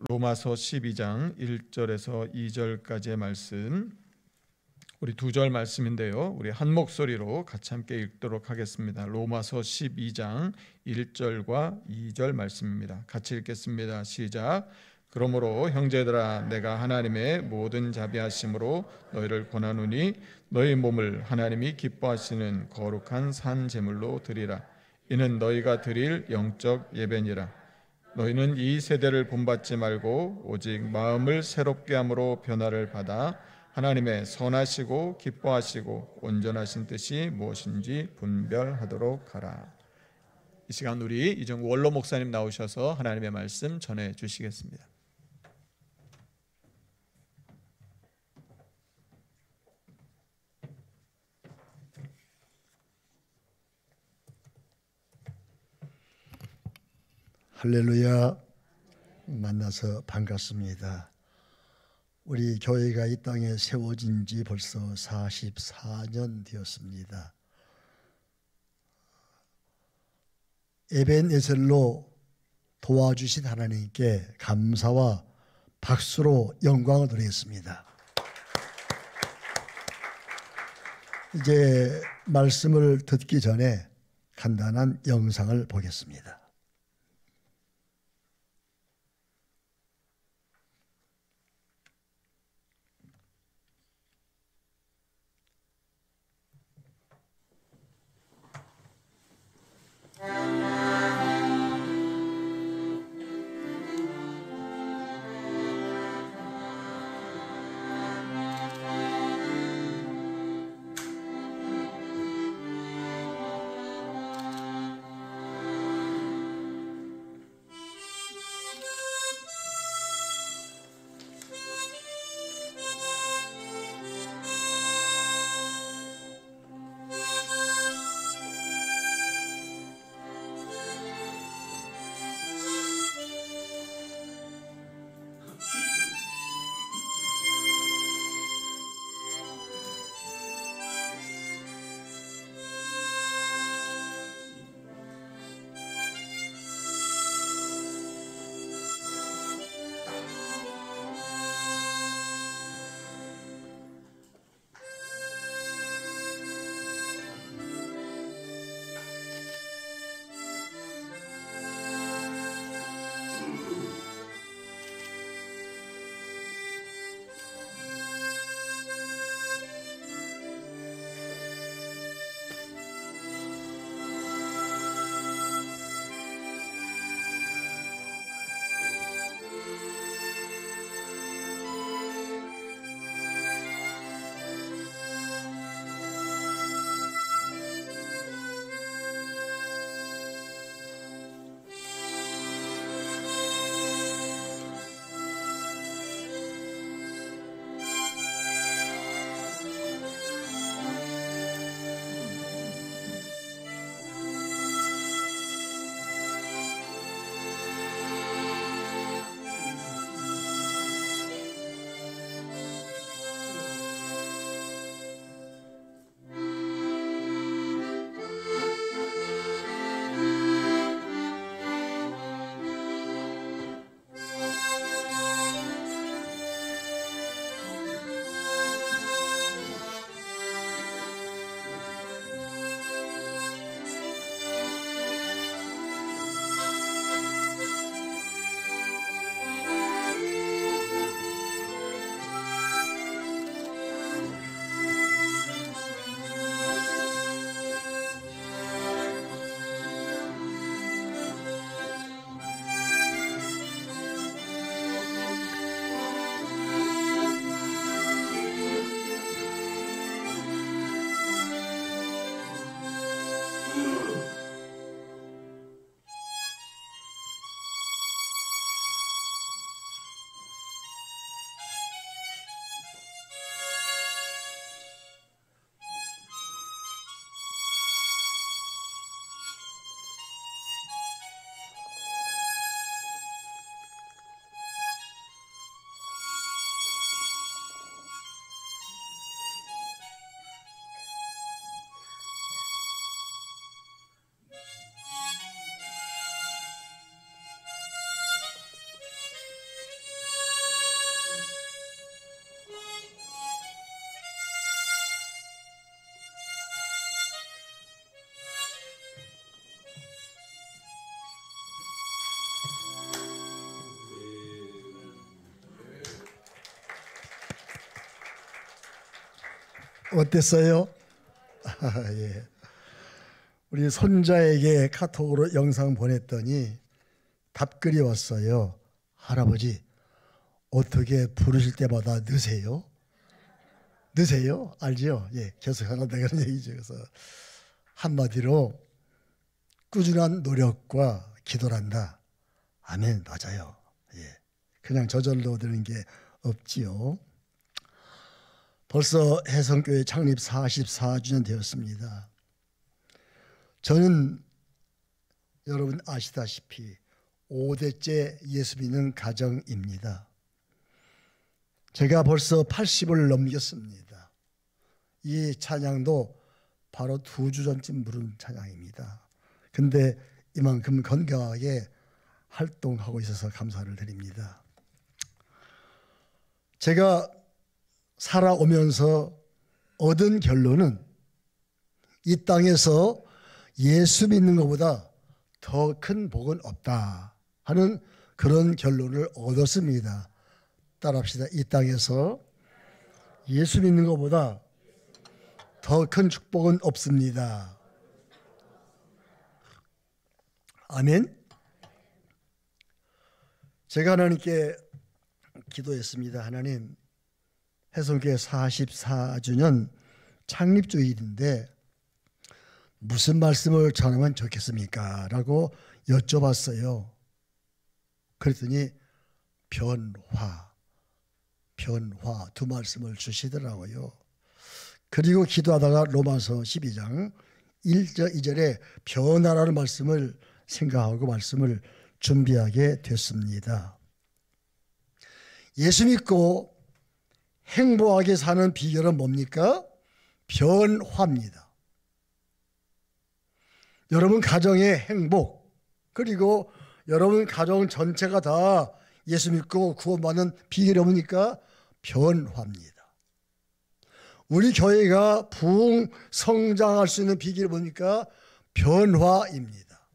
로마서 12장 1절에서 2절까지의 말씀, 우리 두 절 말씀인데요, 우리 한 목소리로 같이 함께 읽도록 하겠습니다. 로마서 12장 1절과 2절 말씀입니다. 같이 읽겠습니다. 시작. 그러므로 형제들아, 내가 하나님의 모든 자비하심으로 너희를 권하노니 너희 몸을 하나님이 기뻐하시는 거룩한 산 제물로 드리라. 이는 너희가 드릴 영적 예배니라. 너희는 이 세대를 본받지 말고 오직 마음을 새롭게 함으로 변화를 받아 하나님의 선하시고 기뻐하시고 온전하신 뜻이 무엇인지 분별하도록 하라. 이 시간 우리 이정우 원로 목사님 나오셔서 하나님의 말씀 전해 주시겠습니다. 할렐루야. 만나서 반갑습니다. 우리 교회가 이 땅에 세워진 지 벌써 44년 되었습니다. 에벤에셀로 도와주신 하나님께 감사와 박수로 영광을 드리겠습니다. 이제 말씀을 듣기 전에 간단한 영상을 보겠습니다. 어땠어요? 예. 우리 손자에게 카톡으로 영상 보냈더니 답글이 왔어요. 할아버지, 어떻게 부르실 때마다 느세요? 느세요? 알죠? 예, 계속 하다 그런 얘기죠. 그래서 한마디로 꾸준한 노력과 기도란다. 아멘, 맞아요. 예, 그냥 저절로 되는 게 없지요. 벌써 해성교회 창립 44주년 되었습니다. 저는 여러분 아시다시피 5대째 예수 믿는 가정입니다. 제가 벌써 80을 넘겼습니다. 이 찬양도 바로 2주 전쯤 부른 찬양입니다. 근데 이만큼 건강하게 활동하고 있어서 감사를 드립니다. 제가 살아오면서 얻은 결론은 이 땅에서 예수 믿는 것보다 더 큰 복은 없다 하는 그런 결론을 얻었습니다. 따라합시다. 이 땅에서 예수 믿는 것보다 더 큰 축복은 없습니다. 아멘. 제가 하나님께 기도했습니다. 하나님, 해성교회 44주년 창립주일인데 무슨 말씀을 전하면 좋겠습니까? 라고 여쭤봤어요. 그랬더니 변화 두 말씀을 주시더라고요. 그리고 기도하다가 로마서 12장 1절 2절에 변화라는 말씀을 생각하고 말씀을 준비하게 됐습니다. 예수 믿고 행복하게 사는 비결은 뭡니까? 변화입니다. 여러분 가정의 행복, 그리고 여러분 가정 전체가 다 예수 믿고 구원받는 비결이 뭡니까? 변화입니다. 우리 교회가 부흥 성장할 수 있는 비결이 뭡니까? 변화입니다.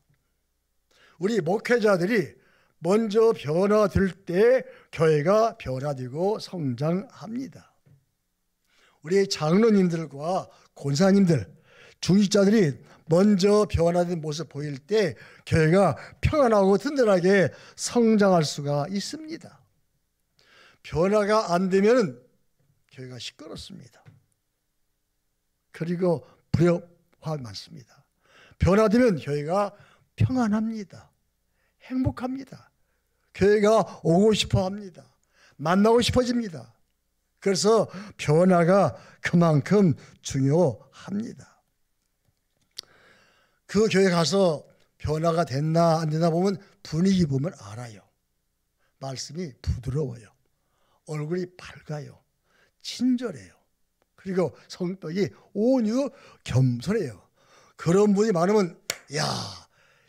우리 목회자들이 먼저 변화될 때 교회가 변화되고 성장합니다. 우리 장로님들과 권사님들, 중직자들이 먼저 변화된 모습 보일 때 교회가 평안하고 든든하게 성장할 수가 있습니다. 변화가 안 되면 교회가 시끄럽습니다. 그리고 불협화 많습니다. 변화되면 교회가 평안합니다. 행복합니다. 교회가 오고 싶어 합니다. 만나고 싶어집니다. 그래서 변화가 그만큼 중요합니다. 그 교회 가서 변화가 됐나 안 됐나 보면 분위기 보면 알아요. 말씀이 부드러워요. 얼굴이 밝아요. 친절해요. 그리고 성격이 온유 겸손해요. 그런 분이 많으면 야,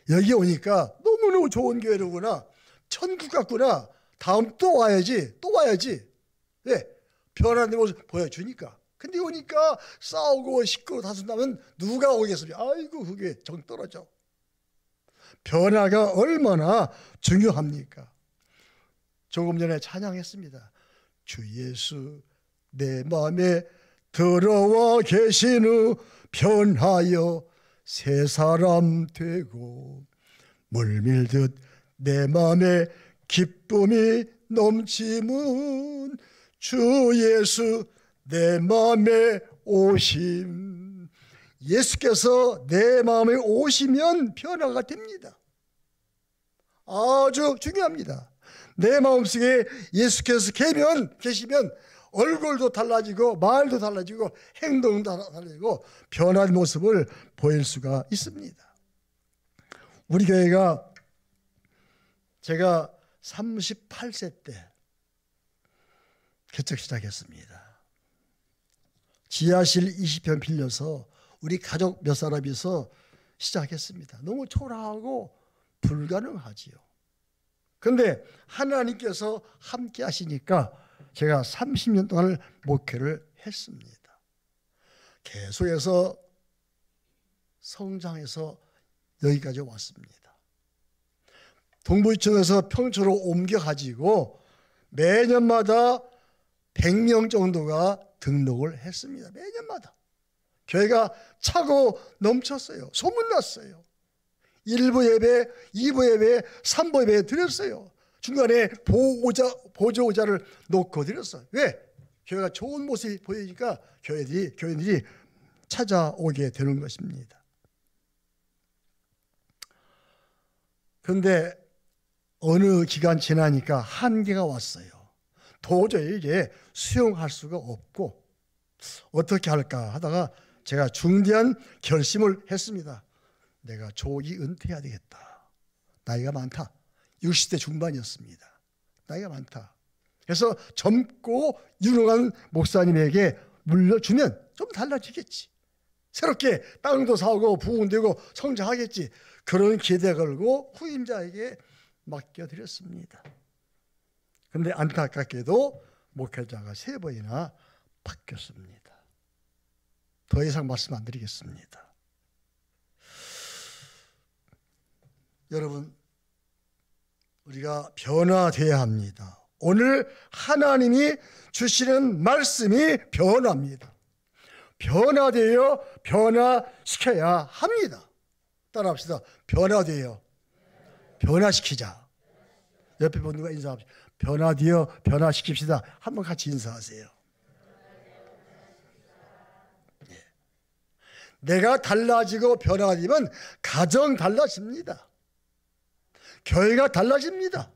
여기 오니까 너무너무 좋은 교회로구나. 천국 같구나. 다음 또 와야지. 왜? 변화된 모습 보여주니까. 근데 오니까 싸우고 시끄러워 다툰다면 누가 오겠습니까? 아이고 그게 정 떨어져. 변화가 얼마나 중요합니까? 조금 전에 찬양했습니다. 주 예수 내 마음에 들어와 계신 후 변하여 새 사람 되고 물밀듯 내 마음에 기쁨이 넘치는 주 예수 내 마음에 오심. 예수께서 내 마음에 오시면 변화가 됩니다. 아주 중요합니다. 내 마음속에 예수께서 계시면 얼굴도 달라지고 말도 달라지고 행동도 달라지고 변화된 모습을 보일 수가 있습니다. 우리 교회가 제가 38세 때 개척 시작했습니다. 지하실 20평 빌려서 우리 가족 몇 사람이서 시작했습니다. 너무 초라하고 불가능하지요. 그런데 하나님께서 함께 하시니까 제가 30년 동안 목회를 했습니다. 계속해서 성장해서 여기까지 왔습니다. 동부이천에서 평촌으로 옮겨가지고 매년마다 100명 정도가 등록을 했습니다. 매년마다. 교회가 차고 넘쳤어요. 소문났어요. 1부 예배, 2부 예배, 3부 예배 드렸어요. 중간에 보조자를 놓고 드렸어요. 왜? 교회가 좋은 모습이 보이니까 교인들이 찾아오게 되는 것입니다. 그런데 어느 기간 지나니까 한계가 왔어요. 도저히 이게 수용할 수가 없고 어떻게 할까 하다가 제가 중대한 결심을 했습니다. 내가 조기 은퇴해야 되겠다. 나이가 많다. 60대 중반이었습니다. 나이가 많다. 그래서 젊고 유능한 목사님에게 물려주면 좀 달라지겠지. 새롭게 땅도 사고 부흥되고 성장하겠지. 그런 기대 걸고 후임자에게 맡겨드렸습니다. 그런데 안타깝게도 목회자가 3번이나 바뀌었습니다. 더 이상 말씀 안 드리겠습니다. 여러분, 우리가 변화되어야 합니다. 오늘 하나님이 주시는 말씀이 변화입니다. 변화되어 변화시켜야 합니다. 따라합시다. 변화되어 변화시키자. 옆에 분과 인사합시다. 변화되어 변화시킵시다. 한번 같이 인사하세요. 내가 달라지고 변화가 되면 가정 달라집니다. 교회가 달라집니다.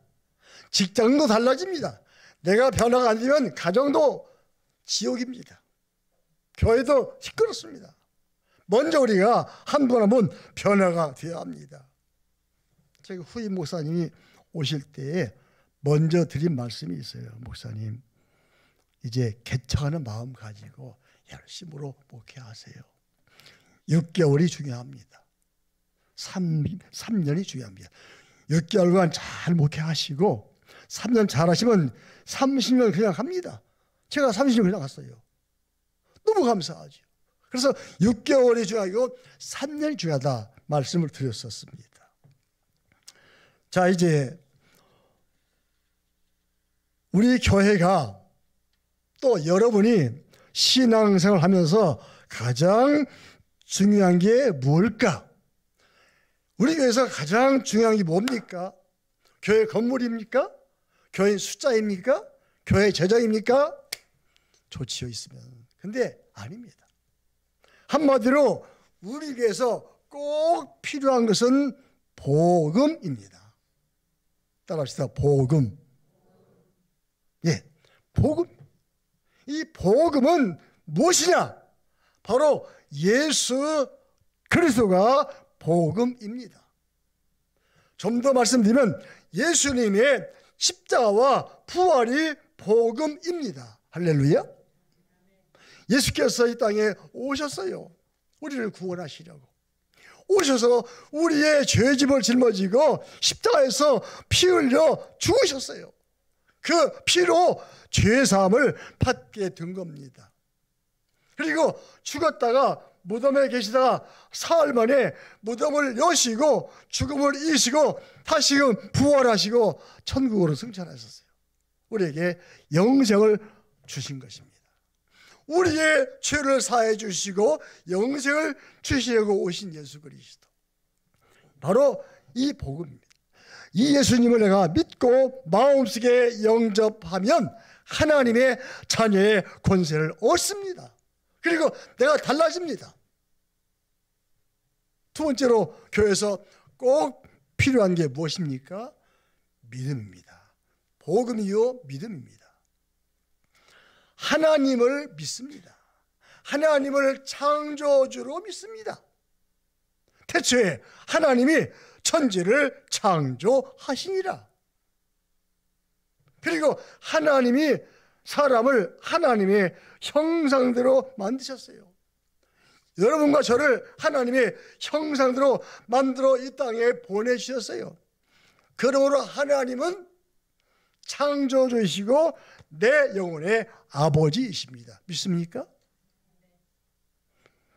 직장도 달라집니다. 내가 변화가 안 되면 가정도 지옥입니다. 교회도 시끄럽습니다. 먼저 우리가 한 번 한 번 변화가 되어야 합니다. 저희 후임 목사님이 오실 때에 먼저 드린 말씀이 있어요. 목사님, 이제 개척하는 마음 가지고 열심으로 목회하세요. 6개월이 중요합니다. 3년이 중요합니다. 6개월간 잘 목회하시고 3년 잘하시면 30년 그냥 갑니다. 제가 30년 그냥 갔어요. 너무 감사하죠. 그래서 6개월이 중요하고 3년이 중요하다 말씀을 드렸었습니다. 자, 이제 우리 교회가 또 여러분이 신앙생활을 하면서 가장 중요한 게 뭘까? 우리 교회에서 가장 중요한 게 뭡니까? 교회 건물입니까? 교회 숫자입니까? 교회 재정입니까? 좋지요, 있으면. 근데 아닙니다. 한마디로 우리 교회에서 꼭 필요한 것은 복음입니다. 따라합시다. 복음. 예, 복음. 이 복음은 무엇이냐? 바로 예수 그리스도가 복음입니다. 좀 더 말씀드리면 예수님의 십자가와 부활이 복음입니다. 할렐루야. 예수께서 이 땅에 오셨어요. 우리를 구원하시려고. 오셔서 우리의 죄짐을 짊어지고 십자가에서 피 흘려 죽으셨어요. 그 피로 죄사함을 받게 된 겁니다. 그리고 죽었다가 무덤에 계시다가 사흘 만에 무덤을 여시고 죽음을 이기시고 다시금 부활하시고 천국으로 승천하셨어요. 우리에게 영생을 주신 것입니다. 우리의 죄를 사해 주시고 영생을 주시려고 오신 예수 그리스도, 바로 이 복음입니다. 이 예수님을 내가 믿고 마음속에 영접하면 하나님의 자녀의 권세를 얻습니다. 그리고 내가 달라집니다. 두 번째로 교회에서 꼭 필요한 게 무엇입니까? 믿음입니다. 복음이요 믿음입니다. 하나님을 믿습니다. 하나님을 창조주로 믿습니다. 태초에 하나님이 천지를 창조하시니라. 그리고 하나님이 사람을 하나님의 형상대로 만드셨어요. 여러분과 저를 하나님의 형상대로 만들어 이 땅에 보내주셨어요. 그러므로 하나님은 창조주이시고 내 영혼의 아버지이십니다. 믿습니까?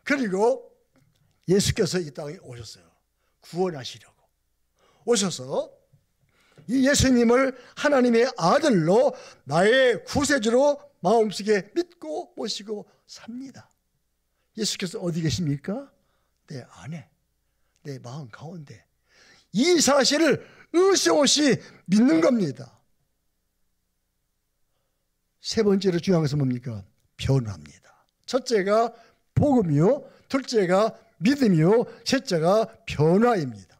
그리고 예수께서 이 땅에 오셨어요. 구원하시려고 오셔서 이 예수님을 하나님의 아들로 나의 구세주로 마음속에 믿고 모시고 삽니다. 예수께서 어디 계십니까? 내 안에, 내 마음 가운데. 이 사실을 의심 없이 믿는 겁니다. 세 번째로 중요한 것은 뭡니까? 변화입니다. 첫째가 복음이요, 둘째가 믿음이요, 셋째가 변화입니다.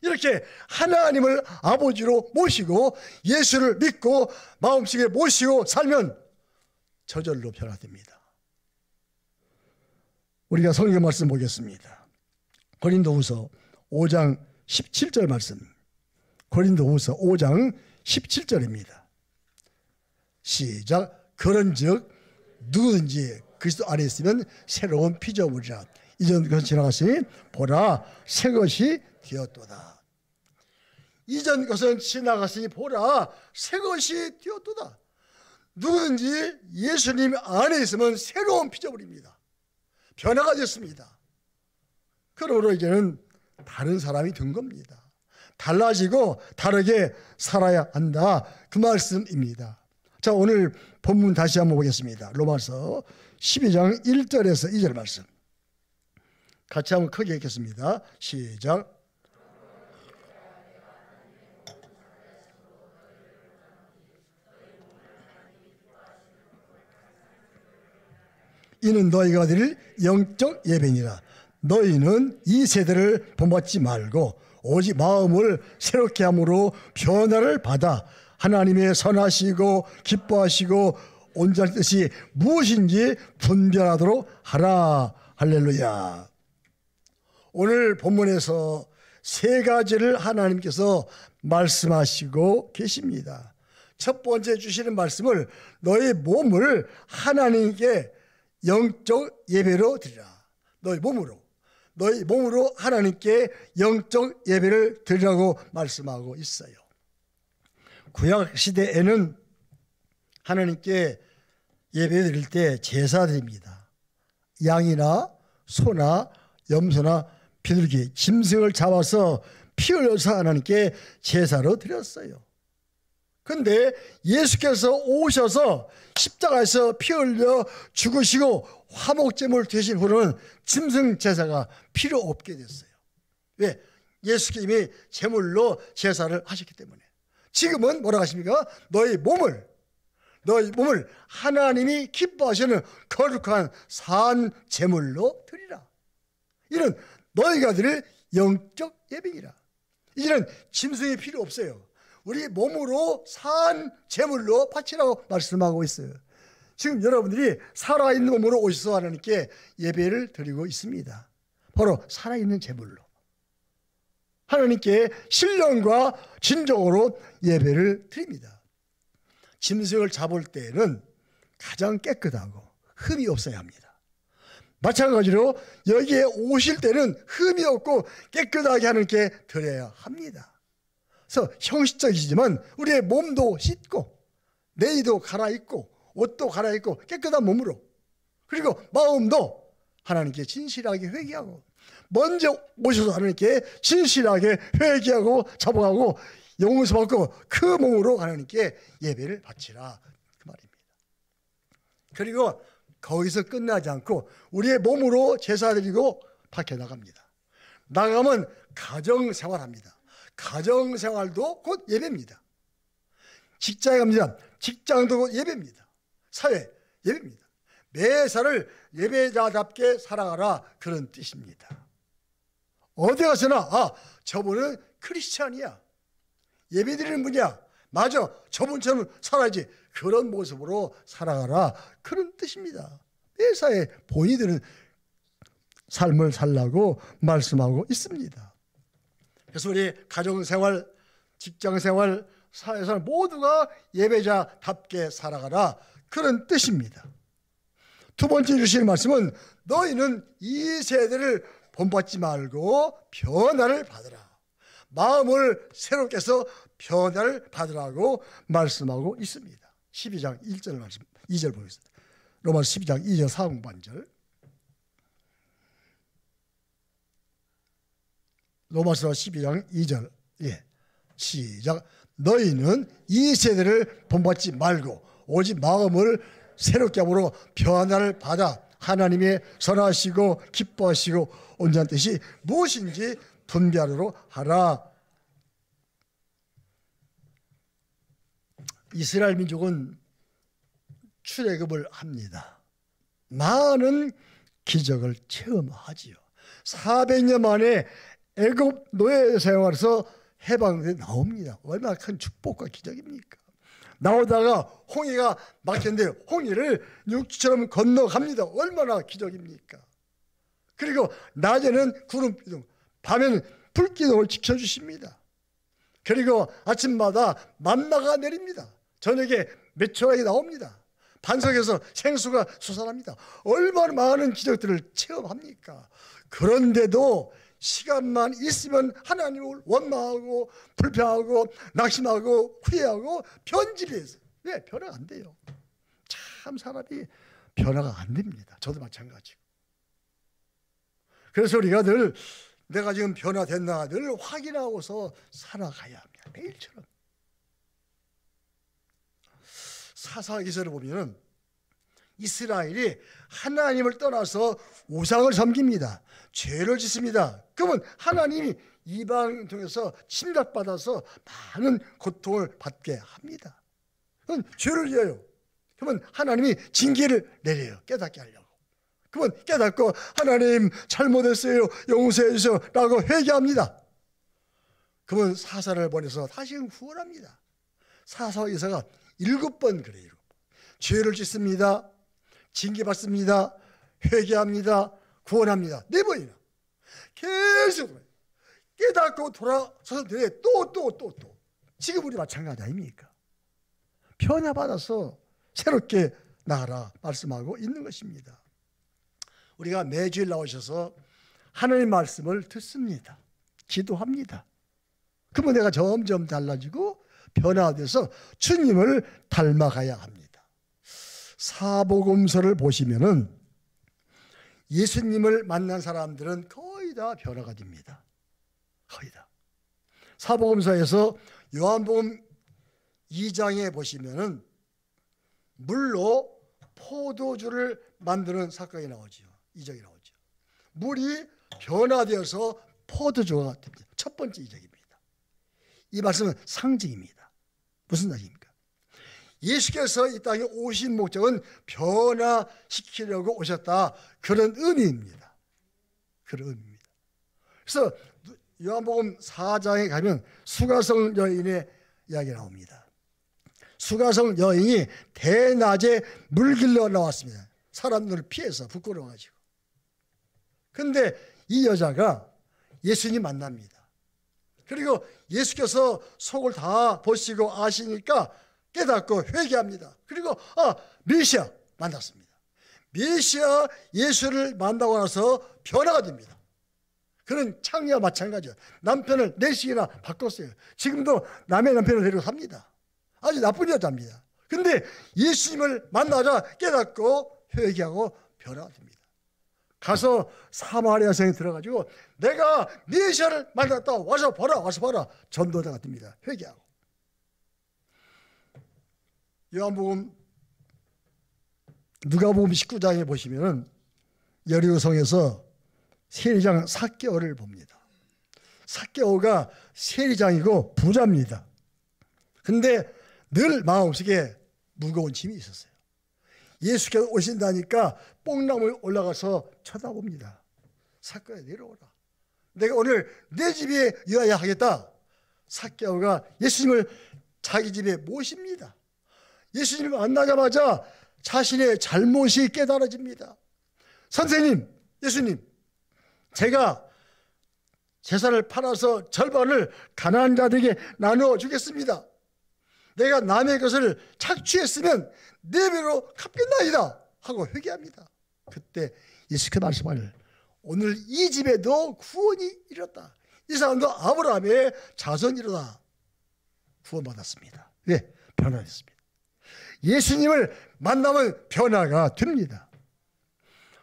이렇게 하나님을 아버지로 모시고 예수를 믿고 마음속에 모시고 살면 저절로 변화됩니다. 우리가 성경 말씀 보겠습니다. 고린도후서 5장 17절 말씀. 고린도후서 5장 17절입니다. 시작. 그런즉 누구든지 그리스도 안에 있으면 새로운 피조물이라. 이전 것이 지나갔으니 보라 새 것이 되었도다. 이전 것은 지나갔으니 보라 새 것이 되었도다. 누구든지 예수님 안에 있으면 새로운 피조물입니다. 변화가 됐습니다. 그러므로 이제는 다른 사람이 된 겁니다. 달라지고 다르게 살아야 한다. 그 말씀입니다. 자, 오늘 본문 다시 한번 보겠습니다. 로마서 12장 1절에서 2절 말씀. 같이 한번 크게 읽겠습니다. 시작. 이는 너희가 드릴 영적 예배니라. 너희는 이 세대를 본받지 말고 오직 마음을 새롭게 함으로 변화를 받아 하나님의 선하시고 기뻐하시고 온전한 뜻이 무엇인지 분별하도록 하라. 할렐루야. 오늘 본문에서 세 가지를 하나님께서 말씀하시고 계십니다. 첫 번째 주시는 말씀을 너희 몸을 하나님께 영적 예배로 드리라. 너희 몸으로 하나님께 영적 예배를 드리라고 말씀하고 있어요. 구약 시대에는 하나님께 예배 드릴 때 제사 드립니다. 양이나 소나 염소나 비둘기, 짐승을 잡아서 피 흘려서 하나님께 제사로 드렸어요. 그런데 예수께서 오셔서 십자가에서 피 흘려 죽으시고 화목제물 되신 후로는 짐승 제사가 필요 없게 됐어요. 왜? 예수님이 제물로 제사를 하셨기 때문에. 지금은 뭐라고 하십니까? 너희 몸을 하나님이 기뻐하시는 거룩한 산 제물로 드리라. 이는 너희가 드릴 영적 예배이라. 이제는 짐승이 필요 없어요. 우리 몸으로 산 제물로 바치라고 말씀하고 있어요. 지금 여러분들이 살아있는 몸으로 오셔서 하나님께 예배를 드리고 있습니다. 바로 살아있는 제물로 하나님께 신령과 진정으로 예배를 드립니다. 짐승을 잡을 때에는 가장 깨끗하고 흠이 없어야 합니다. 마찬가지로 여기에 오실 때는 흠이 없고 깨끗하게 하나님께 드려야 합니다. 그래서 형식적이지만 우리의 몸도 씻고 내의도 갈아입고 옷도 갈아입고 깨끗한 몸으로, 그리고 마음도 하나님께 진실하게 회개하고 먼저 오셔서 하나님께 진실하게 회개하고 자복하고 용서받고 그 몸으로 하나님께 예배를 바치라, 그 말입니다. 그리고 거기서 끝나지 않고 우리의 몸으로 제사 드리고 밖에 나갑니다. 나가면 가정생활합니다. 가정생활도 곧 예배입니다. 직장에 갑니다. 직장도 곧 예배입니다. 사회 예배입니다. 매사를 예배자답게 살아가라, 그런 뜻입니다. 어디 가서나 저분은 크리스찬이야, 예배드리는 분이야, 맞아, 저분처럼 살아야지, 그런 모습으로 살아가라, 그런 뜻입니다. 매사에 본이 되는 삶을 살라고 말씀하고 있습니다. 그래서 우리 가정생활, 직장생활, 사회생활 모두가 예배자답게 살아가라, 그런 뜻입니다. 두 번째 주시는 말씀은 너희는 이 세대를 본받지 말고 변화를 받으라. 마음을 새롭게 해서 변화를 받으라고 말씀하고 있습니다. 12장 1절 말씀, 2절 보겠습니다. 로마서 12장 2절 상반절. 로마서 12장 2절. 시작. 너희는 이 세대를 본받지 말고 오직 마음을 새롭게 함으로 변화를 받아 하나님의 선하시고 기뻐하시고 온전한 뜻이 무엇인지 분별하도록 하라. 이스라엘 민족은 출애굽을 합니다. 많은 기적을 체험하지요. 400년 만에 애굽 노예 생활에서 해방돼 나옵니다. 얼마나 큰 축복과 기적입니까? 나오다가 홍해가 막혔는데 홍해를 육지처럼 건너갑니다. 얼마나 기적입니까? 그리고 낮에는 구름기둥, 밤에는 불기둥을 지켜주십니다. 그리고 아침마다 만나가 내립니다. 저녁에 메추라기 나옵니다. 반석에서 생수가 솟아납니다. 얼마나 많은 기적들을 체험합니까? 그런데도 시간만 있으면 하나님을 원망하고 불평하고 낙심하고 후회하고 변질해서 왜 변화가 안 돼요? 참 사람이 변화가 안 됩니다. 저도 마찬가지고. 그래서 우리가 늘 내가 지금 변화됐나 늘 확인하고서 살아가야 합니다. 매일처럼. 사사기서를 보면 이스라엘이 하나님을 떠나서 우상을 섬깁니다. 죄를 짓습니다. 그러면 하나님이 이방을 통해서 침략받아서 많은 고통을 받게 합니다. 그건 죄를 지어요. 그러면 하나님이 징계를 내려요. 깨닫게 하려고. 그러면 깨닫고 하나님 잘못했어요. 용서해 주세요. 라고 회개합니다. 그러면 사사를 보내서 다시금 구원합니다. 사사기서가 7번 그래요. 7번. 죄를 짓습니다. 징계받습니다. 회개합니다. 구원합니다. 4번이나. 계속 깨닫고 돌아서서 또. 지금 우리 마찬가지 아닙니까? 변화받아서 새롭게 나가라 말씀하고 있는 것입니다. 우리가 매주일 나오셔서 하나님 말씀을 듣습니다. 기도합니다. 그러면 내가 점점 달라지고 변화돼서 주님을 닮아가야 합니다. 사복음서를 보시면은 예수님을 만난 사람들은 거의 다 변화가 됩니다. 거의 다. 사복음서에서 요한복음 2장에 보시면은 물로 포도주를 만드는 사건이 나오죠. 이적이 나오죠. 물이 변화되어서 포도주가 됩니다. 첫 번째 이적입니다. 이 말씀은 상징입니다. 무슨 말입니까? 예수께서 이 땅에 오신 목적은 변화시키려고 오셨다. 그런 의미입니다. 그런 의미입니다. 그래서 요한복음 4장에 가면 수가성 여인의 이야기가 나옵니다. 수가성 여인이 대낮에 물길로 나왔습니다. 사람들을 피해서 부끄러워가지고. 근데 이 여자가 예수님 만납니다. 그리고 예수께서 속을 다 보시고 아시니까 깨닫고 회개합니다. 그리고 메시아 만났습니다. 메시아 예수를 만나고 나서 변화가 됩니다. 그는 창녀와 마찬가지예요. 남편을 4씩이나 바꿨어요. 지금도 남의 남편을 데리고 삽니다. 아주 나쁜 여자입니다. 근데 예수님을 만나자 깨닫고 회개하고 변화가 됩니다. 가서 사마리아 성에 들어가지고 내가 메시아를 만났다. 와서 봐라. 전도자가 됩니다. 회개하고. 요한복음 누가복음 19장에 보시면은 여리고성에서 세리장 삭개오를 봅니다. 삭개오가 세리장이고 부자입니다. 근데 늘 마음속에 무거운 짐이 있었어요. 예수께서 오신다니까 뽕나무에 올라가서 쳐다봅니다. 삭개오야 내려오라. 내가 오늘 내 집에 유하야 하겠다. 삭개오가 예수님을 자기 집에 모십니다. 예수님을 만나자마자 자신의 잘못이 깨달아집니다. 선생님, 예수님, 제가 재산을 팔아서 절반을 가난한 자들에게 나누어 주겠습니다. 내가 남의 것을 착취했으면 4배로 갚겠나이다 하고 회개합니다. 그때 예수께서 말씀하시길 오늘 이 집에도 구원이 이뤘다. 이 사람도 아브라함의 자손이로다. 구원받았습니다. 네, 변화했습니다. 예수님을 만나면 변화가 됩니다.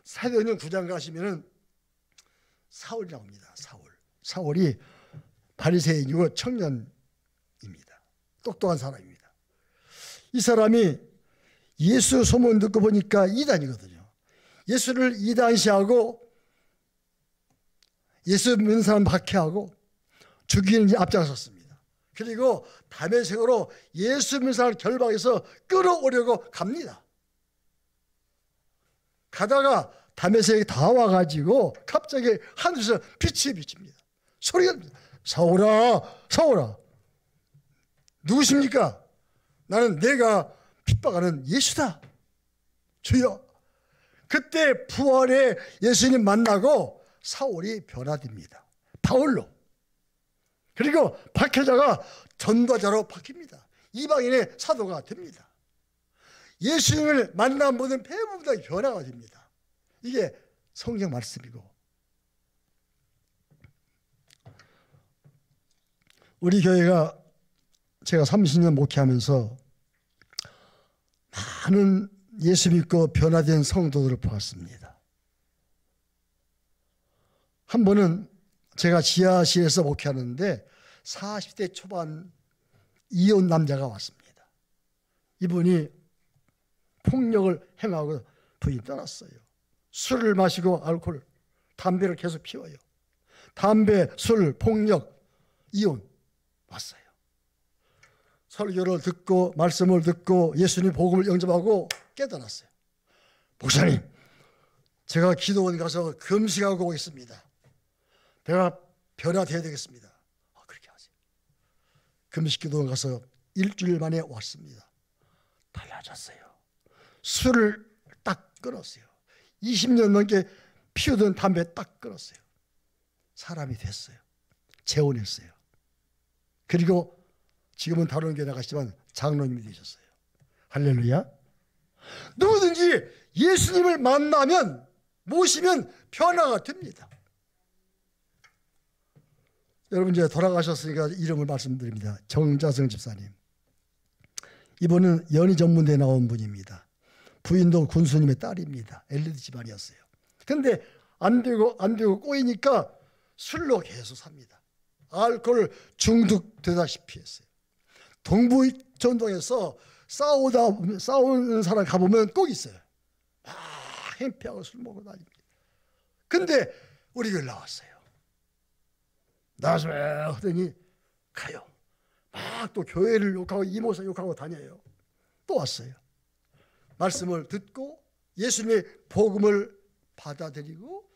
사도행전 9장 가시면은 사울이 나옵니다. 사울이 바리새인이고 청년입니다. 똑똑한 사람입니다. 이 사람이 예수 소문 듣고 보니까 이단이거든요. 예수를 이단시하고 예수 믿는 사람 박해하고 죽이는 데 앞장섰습니다. 그리고 다메섹으로 예수 믿는 사람을 결박해서 끌어오려고 갑니다. 가다가 다메섹에 다 와가지고 갑자기 하늘에서 빛이 비칩니다. 소리가 납니다. 사울아, 사울아, 누구십니까? 나는 내가 핍박하는 예수다. 주여. 그때 부활의 예수님 만나고 사울이 변화됩니다. 바울로. 그리고 박해자가 전도자로 바뀝니다. 이방인의 사도가 됩니다. 예수님을 만난 모든 배부분이 변화가 됩니다. 이게 성경 말씀이고, 우리 교회가 제가 30년 목회하면서 많은 예수 믿고 변화된 성도들을 보았습니다. 한 번은 제가 지하실에서 목회하는데 40대 초반 이혼 남자가 왔습니다. 이분이 폭력을 행하고 부인이 떠났어요. 술을 마시고 알코올, 담배를 계속 피워요. 담배, 술, 폭력, 이혼 왔어요. 설교를 듣고 말씀을 듣고 예수님 복음을 영접하고 깨달았어요. 목사님, 제가 기도원 가서 금식하고 오겠습니다. 내가 변화돼야 되겠습니다. 그렇게 하세요. 금식 기도원 가서 일주일 만에 왔습니다. 달라졌어요. 술을 딱 끊었어요. 20년 넘게 피우던 담배 딱 끊었어요. 사람이 됐어요. 재혼했어요. 그리고 지금은 다른 교회 나가시지만 장로님이 되셨어요. 할렐루야. 누구든지 예수님을 만나면, 모시면 변화가 됩니다. 여러분, 이제 돌아가셨으니까 이름을 말씀드립니다. 정자성 집사님. 이분은 연희 전문대에 나온 분입니다. 부인도 군수님의 딸입니다. 엘리트 집안이었어요. 근데 안 되고 꼬이니까 술로 계속 삽니다. 알코올 중독되다시피 했어요. 동부전동에서 싸우는 사람 가보면 꼭 있어요. 막 행패하고 술 먹고 다닙니다. 근데 우리 교회 나왔어요. 나와서 하더니 가요. 막 또 교회를 욕하고 이모사 욕하고 다녀요. 또 왔어요. 말씀을 듣고 예수님의 복음을 받아들이고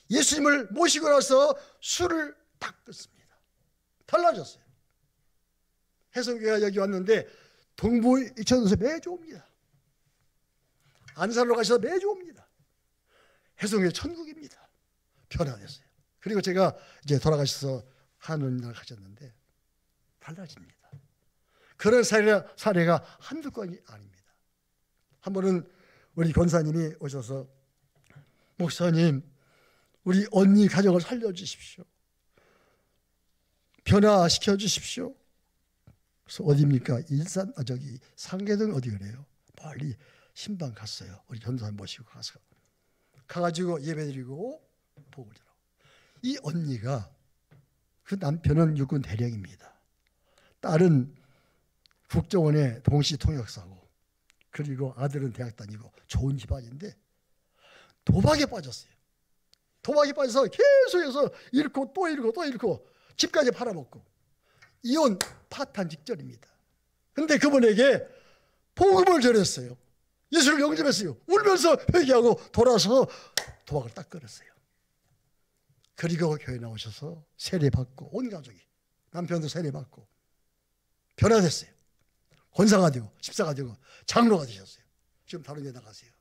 예수님을 모시고 나서 술을 딱 끊습니다. 달라졌어요. 해성교회가 여기 왔는데 동부 이천에서 매주 옵니다. 안산으로 가셔서 매주 옵니다. 해성교회 천국입니다. 변화됐어요. 그리고 제가 이제 돌아가셔서 하느님을 가셨는데 달라집니다. 그런 사례가 한두 건이 아닙니다. 한 번은 우리 권사님이 오셔서 목사님, 우리 언니 가정을 살려주십시오. 변화시켜 주십시오. 그래서 어디입니까? 일산, 저기 상계동 어디 그래요? 멀리 신방 갔어요. 우리 전사님 모시고 가가지고 예배드리고 복을 들어. 이 언니가, 그 남편은 육군 대령입니다. 딸은 국정원의 동시 통역사고, 그리고 아들은 대학 다니고 좋은 집안인데 도박에 빠졌어요. 도박에 빠져서 계속해서 잃고 또 잃고 또 잃고 집까지 팔아먹고 이혼 파탄 직전입니다. 그런데 그분에게 복음을 전했어요. 예수를 영접했어요. 울면서 회개하고 돌아서서 도박을 딱 끊었어요. 그리고 교회 나오셔서 세례받고, 온 가족이, 남편도 세례받고 변화됐어요. 권사가 되고 집사가 되고 장로가 되셨어요. 지금 다른 데 나가세요.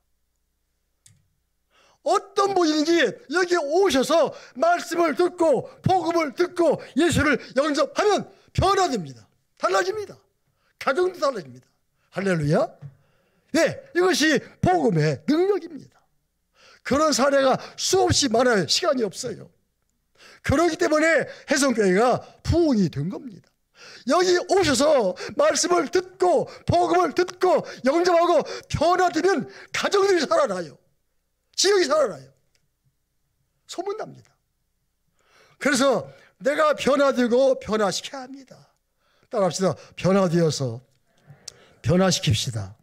어떤 분이든지 여기 오셔서 말씀을 듣고 복음을 듣고 예수를 영접하면 변화됩니다. 달라집니다. 가정도 달라집니다. 할렐루야. 네, 이것이 복음의 능력입니다. 그런 사례가 수없이 많아요. 시간이 없어요. 그렇기 때문에 해성교회가 부흥이 된 겁니다. 여기 오셔서 말씀을 듣고 복음을 듣고 영접하고 변화되면 가정들이 살아나요. 지역이 살아나요. 소문납니다. 그래서 내가 변화되고 변화시켜야 합니다. 따라합시다. 변화되어서 변화시킵시다.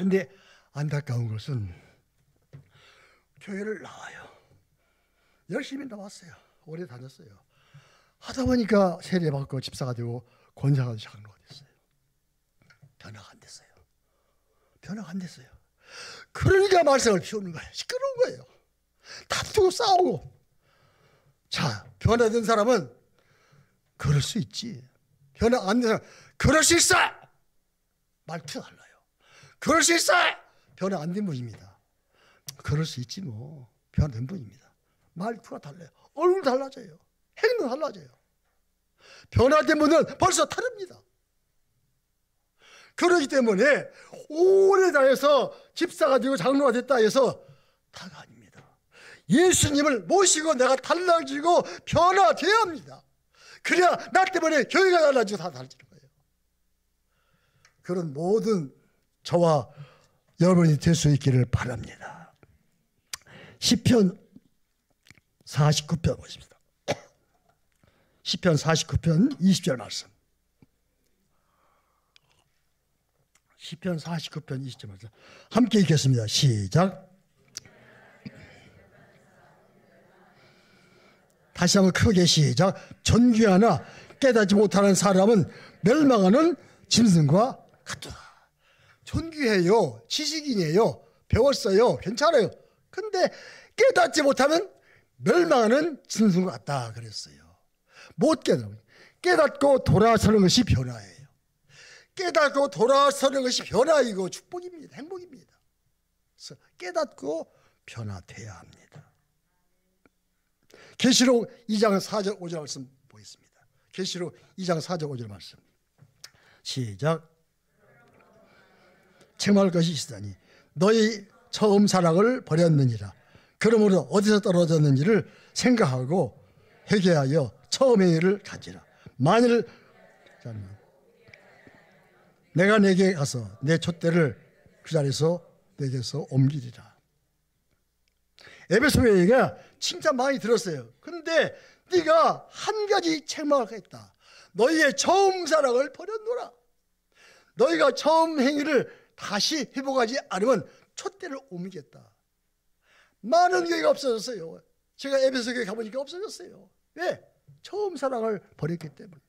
근데 안타까운 것은 교회를 나와요. 열심히 나왔어요. 오래 다녔어요. 하다 보니까 세례받고 집사가 되고 권사가 되고 장로가 됐어요. 변화가 안 됐어요. 변화가 안 됐어요. 그러니까 말썽을 피우는 거예요. 시끄러운 거예요. 다투고 싸우고. 자, 변화된 사람은 그럴 수 있지. 변화 안 된 사람 그럴 수 있어. 말투가 달라요. 그럴 수 있어. 변화 안 된 분입니다. 그럴 수 있지 뭐. 변화된 분입니다. 말투가 달라요. 얼굴 달라져요. 행동 달라져요. 변화된 분은 벌써 다릅니다. 그렇기 때문에 오래 다녀서 집사가 되고 장로가 됐다 해서 다가 아닙니다. 예수님을 모시고 내가 달라지고 변화되어야 합니다. 그래야 나 때문에 교회가 달라지고 다 달라지는 거예요. 그런 모든 저와 여러분이 될 수 있기를 바랍니다. 시편 49편 보십시다. 시편 49편 20절 말씀. 시편 49편 20절 말씀. 함께 읽겠습니다. 시작. 다시 한번 크게 시작. 존귀하나 깨닫지 못하는 사람은 멸망하는 짐승과 같도다. 존귀해요. 지식인이에요. 배웠어요. 괜찮아요. 근데 깨닫지 못하면 멸망하는 짐승과 같다 그랬어요. 못 깨닫고 돌아서는 것이 변화예요. 깨닫고 돌아서는 것이 변화이고 축복입니다. 행복입니다. 그래서 깨닫고 변화돼야 합니다. 계시록 2장 4절 5절 말씀 보겠습니다. 계시록 2장 4절 5절 말씀. 시작. 책망할 것이 있으다니 너희 처음 사랑을 버렸느니라. 그러므로 어디서 떨어졌는지를 생각하고 회개하여 처음의 일을 가지라. 만일 내가 내게 가서 내 촛대를 그 자리에서 내게서 옮기리라. 에베소 교회가 칭찬 많이 들었어요. 근데 네가 한 가지 책망할 거 있다. 너희의 처음 사랑을 버렸노라. 너희가 처음 행위를 다시 회복하지 않으면 촛대를 옮기겠다. 많은 교회가 없어졌어요. 제가 에베소 교회 가보니까 없어졌어요. 왜? 처음 사랑을 버렸기 때문에.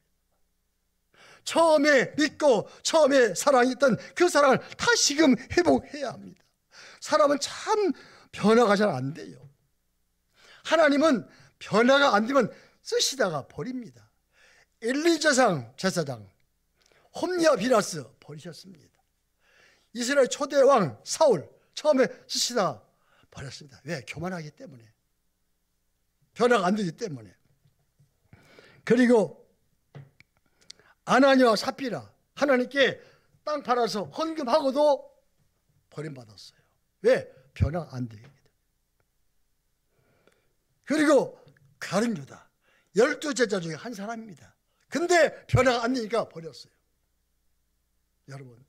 처음에 믿고 처음에 사랑했던 그 사랑을 다시금 회복해야 합니다. 사람은 참 변화가 잘 안 돼요. 하나님은 변화가 안 되면 쓰시다가 버립니다. 엘리제상 제사장 홈리아 비라스 버리셨습니다. 이스라엘 초대 왕 사울 처음에 쓰시다가 버렸습니다. 왜? 교만하기 때문에. 변화가 안 되기 때문에. 그리고 아나니와 삽비라 하나님께 땅 팔아서 헌금하고도 버림받았어요. 왜? 변화가 안 되기 때문에. 그리고 가룟 유다 12제자 중에 한 사람입니다. 근데 변화가 안 되니까 버렸어요. 여러분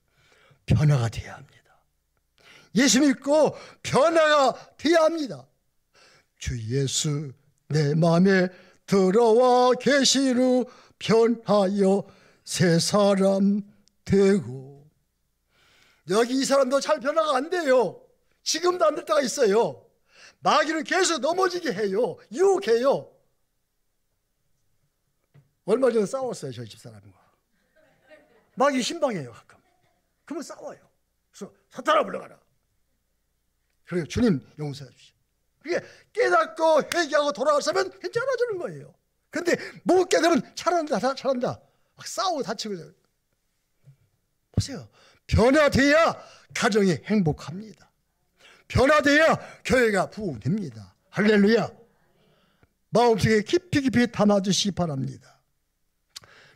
변화가 돼야 합니다. 예수 믿고 변화가 돼야 합니다. 주 예수 내 마음에 들어와 계신 후 변하여 새 사람 되고. 여기 이 사람도 잘 변화가 안 돼요. 지금도 안 될 때가 있어요. 마귀는 계속 넘어지게 해요. 유혹해요. 얼마 전에 싸웠어요. 저희 집사람과. 마귀 신방해요. 가끔. 그러면 싸워요. 그래서 사탄아 불러가라. 그래요. 주님 용서해 주시오. 그게 깨닫고 회개하고 돌아서면 괜찮아지는 거예요. 근데 못 깨달으면 잘한다. 막 싸우고 다치고. 보세요. 변화돼야 가정이 행복합니다. 변화돼야 교회가 부흥됩니다. 할렐루야. 마음속에 깊이 담아두시기 바랍니다.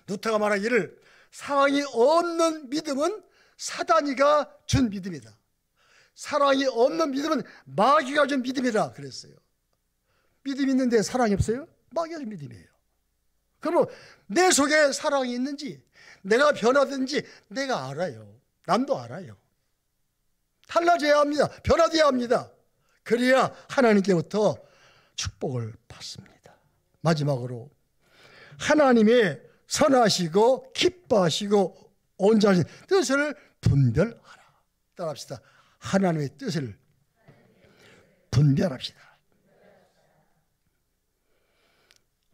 루터가 말하기를 사랑이 없는 믿음은 사단이가 준 믿음이다. 사랑이 없는 믿음은 마귀가 준 믿음이다 그랬어요. 믿음이 있는데 사랑이 없어요? 마귀가 준 믿음이에요. 그러면 내 속에 사랑이 있는지 내가 변화된지 내가 알아요. 남도 알아요. 달라져야 합니다. 변화돼야 합니다. 그래야 하나님께부터 축복을 받습니다. 마지막으로 하나님의 선하시고 기뻐하시고 온전하신 뜻을 분별하라. 따라합시다. 하나님의 뜻을 분별합시다.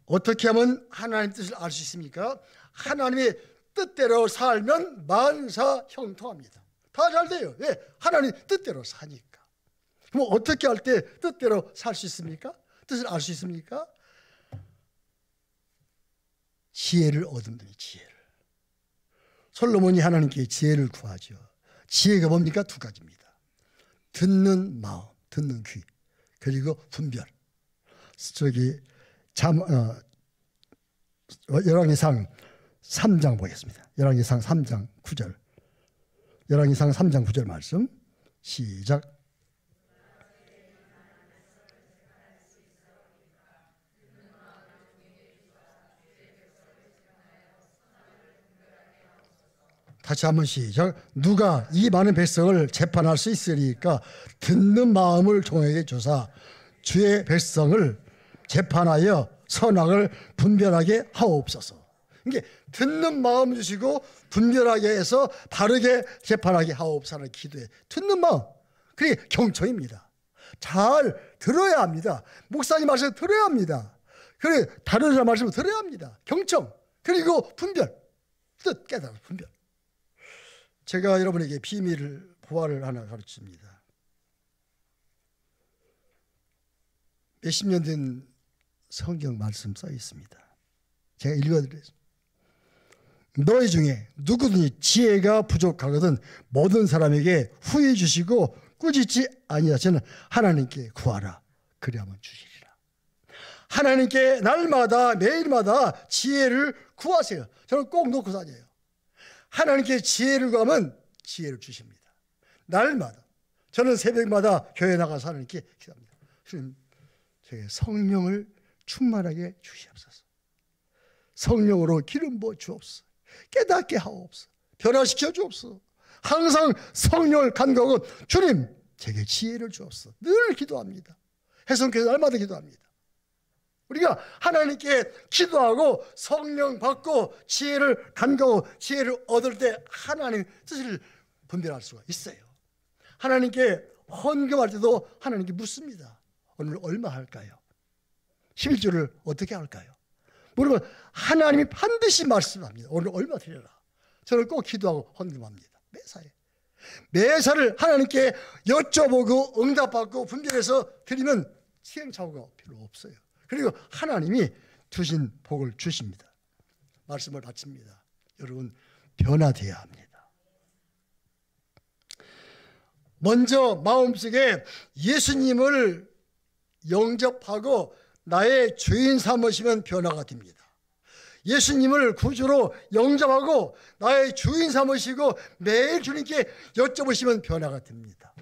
어떻게 하면 하나님의 뜻을 알 수 있습니까? 하나님의 뜻대로 살면 만사 형통합니다. 다 잘 돼요. 왜? 하나님 뜻대로 사니까. 그럼 어떻게 할 때 뜻대로 살 수 있습니까? 뜻을 알 수 있습니까? 지혜를 얻으면 돼요. 지혜를. 솔로몬이 하나님께 지혜를 구하죠. 지혜가 뭡니까? 두 가지입니다. 듣는 마음, 듣는 귀, 그리고 분별. 저기 열왕기상 3장 보겠습니다. 열왕기상 3장 9절. 열왕기상 3장 9절 말씀 시작. 다시 한번 시작. 누가 이 많은 백성을 재판할 수 있으리까? 듣는 마음을 종에게 주사 주의 백성을 재판하여 선악을 분별하게 하옵소서. 이게 듣는 마음 주시고 분별하게 해서 바르게 재판하게 하옵소서는 기도에 듣는 마음, 그게 경청입니다. 잘 들어야 합니다. 목사님 말씀 들어야 합니다. 그래 다른 사람 말씀 들어야 합니다. 경청, 그리고 분별, 뜻 깨달아 분별. 제가 여러분에게 비밀을 보화를 하나 가르칩니다. 몇십 년 된 성경 말씀 써 있습니다. 제가 읽어드리겠습니다. 너희 중에 누구든지 지혜가 부족하거든 모든 사람에게 후히 주시고 꾸짖지 아니하시는 하나님께 구하라. 그리하면 주시리라. 하나님께 날마다 매일마다 지혜를 구하세요. 저는 꼭 놓고 다녀요. 하나님께 지혜를 구하면 지혜를 주십니다. 날마다. 저는 새벽마다 교회 나가서 하나님께 기도합니다. 주님, 저에게 성령을 충만하게 주시옵소서. 성령으로 기름 부어 주옵소서. 깨닫게 하옵소서. 변화시켜 주옵소서. 항상 성령을 간구하고 주님, 제게 지혜를 주옵소서. 늘 기도합니다. 해성교회 날마다 기도합니다. 우리가 하나님께 기도하고 성령 받고 지혜를 간구하고 지혜를 얻을 때 하나님 뜻을 분별할 수가 있어요. 하나님께 헌금할 때도 하나님께 묻습니다. 오늘 얼마 할까요? 11조를 어떻게 할까요? 물으면 하나님이 반드시 말씀합니다. 오늘 얼마 드려라. 저는 꼭 기도하고 헌금합니다. 매사에. 매사를 하나님께 여쭤보고 응답받고 분별해서 드리면 시행착오가 필요 없어요. 그리고 하나님이 주신 복을 주십니다. 말씀을 바칩니다. 여러분, 변화되어야 합니다. 먼저 마음속에 예수님을 영접하고 나의 주인 삼으시면 변화가 됩니다. 예수님을 구주로 영접하고 나의 주인 삼으시고 매일 주님께 여쭤보시면 변화가 됩니다.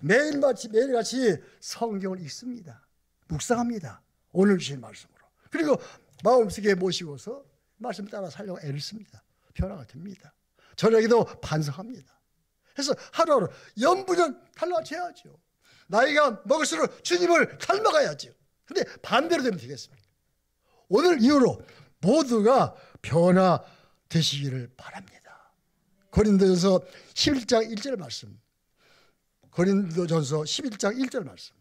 매일같이 성경을 읽습니다. 묵상합니다. 오늘 주신 말씀으로. 그리고 마음속에 모시고서 말씀 따라 살려고 애를 씁니다. 변화가 됩니다. 저녁에도 반성합니다. 그래서 하루하루 연분연 달라져야죠. 나이가 먹을수록 주님을 닮아가야죠. 근데 반대로 되면 되겠습니까? 오늘 이후로 모두가 변화되시기를 바랍니다. 고린도전서 11장 1절 말씀. 고린도전서 11장 1절 말씀.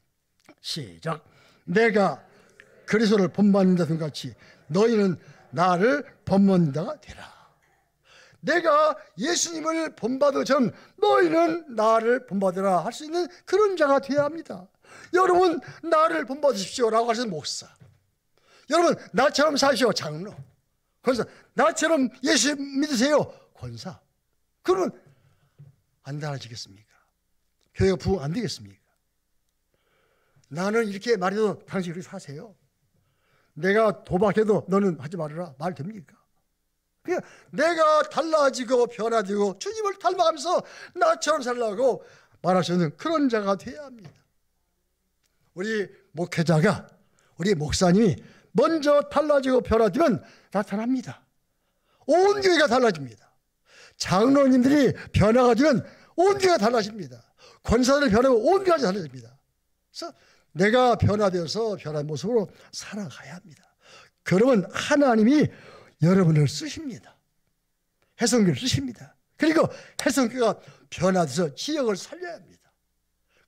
시작. 내가 그리스도를 본받는 자 같이 너희는 나를 본받는 자가 되라. 내가 예수님을 본받은 전 너희는 나를 본받으라 할 수 있는 그런 자가 되어야 합니다. 여러분 나를 본받으십시오라고 하시는 목사, 여러분 나처럼 사시오 장로, 권사, 나처럼 예수 믿으세요 권사. 그러면 안 달라지겠습니까? 교회가 부흥 안 되겠습니까? 나는 이렇게 말해도 당신 그렇게 사세요. 내가 도박해도 너는 하지 말아라 말 됩니까? 그냥 내가 달라지고 변화되고 주님을 닮아가면서 나처럼 살라고 말할 수 있는 그런 자가 되어야 합니다. 우리 목회자가, 우리 목사님이 먼저 달라지고 변화되면 나타납니다. 온 교회가 달라집니다. 장로님들이 변화가 되면 온 교회가 달라집니다. 권사들이 변하고 온 교회가 달라집니다. 그래서 내가 변화되어서 변한 모습으로 살아가야 합니다. 그러면 하나님이 여러분을 쓰십니다. 해성교를 쓰십니다. 그리고 혜성교회가 변화돼서 지역을 살려야 합니다.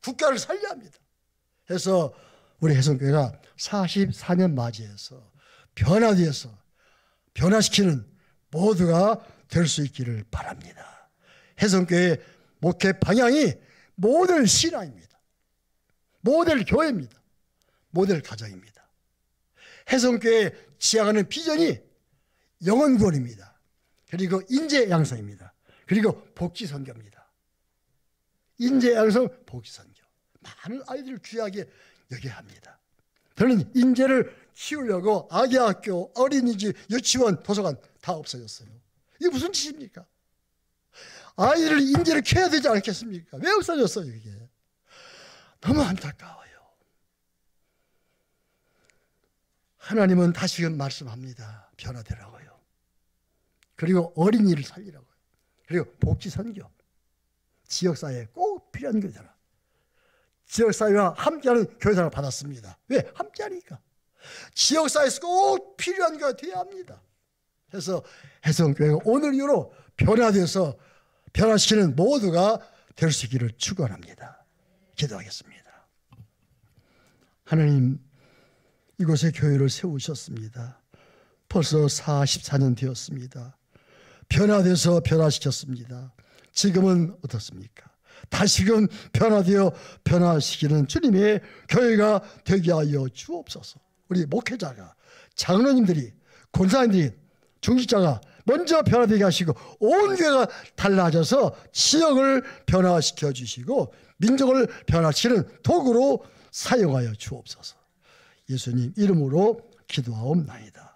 국가를 살려야 합니다. 그래서 우리 혜성교회가 44년 맞이해서 변화되어서 변화시키는 모두가 될 수 있기를 바랍니다. 혜성교회 목회 방향이 모델 신앙입니다. 모델 교회입니다. 모델 가정입니다. 혜성교회 지향하는 비전이 영혼구원입니다. 그리고 인재 양성입니다. 그리고 복지 선교입니다. 인재 양성, 복지 선교. 많은 아이들을 귀하게 여겨야 합니다. 저는 인재를 키우려고 아기학교, 어린이집, 유치원, 도서관 다 없어졌어요. 이게 무슨 짓입니까? 아이들을 인재를 키워야 되지 않겠습니까? 왜 없어졌어요 이게? 너무 안타까워요. 하나님은 다시금 말씀합니다. 변화되라고요. 그리고 어린이를 살리라고요. 그리고 복지선교. 지역사회에 꼭 필요한 교회잖아. 지역사회와 함께하는 교회사를 받았습니다. 왜? 함께하니까. 지역사회에서 꼭 필요한 교회가 되어야 합니다. 그래서 혜성교회가 오늘 이후로 변화되어서 변화시키는 모두가 될 수 있기를 축원합니다. 기도하겠습니다. 하나님, 이곳에 교회를 세우셨습니다. 벌써 44년 되었습니다. 변화돼서 변화시켰습니다. 지금은 어떻습니까? 다시금 변화되어 변화시키는 주님의 교회가 되게 하여 주옵소서. 우리 목회자가, 장로님들이, 권사님들이, 중직자가 먼저 변화되게 하시고 온 교회가 달라져서 지역을 변화시켜 주시고 민족을 변화시키는 도구로 사용하여 주옵소서. 예수님 이름으로 기도하옵나이다.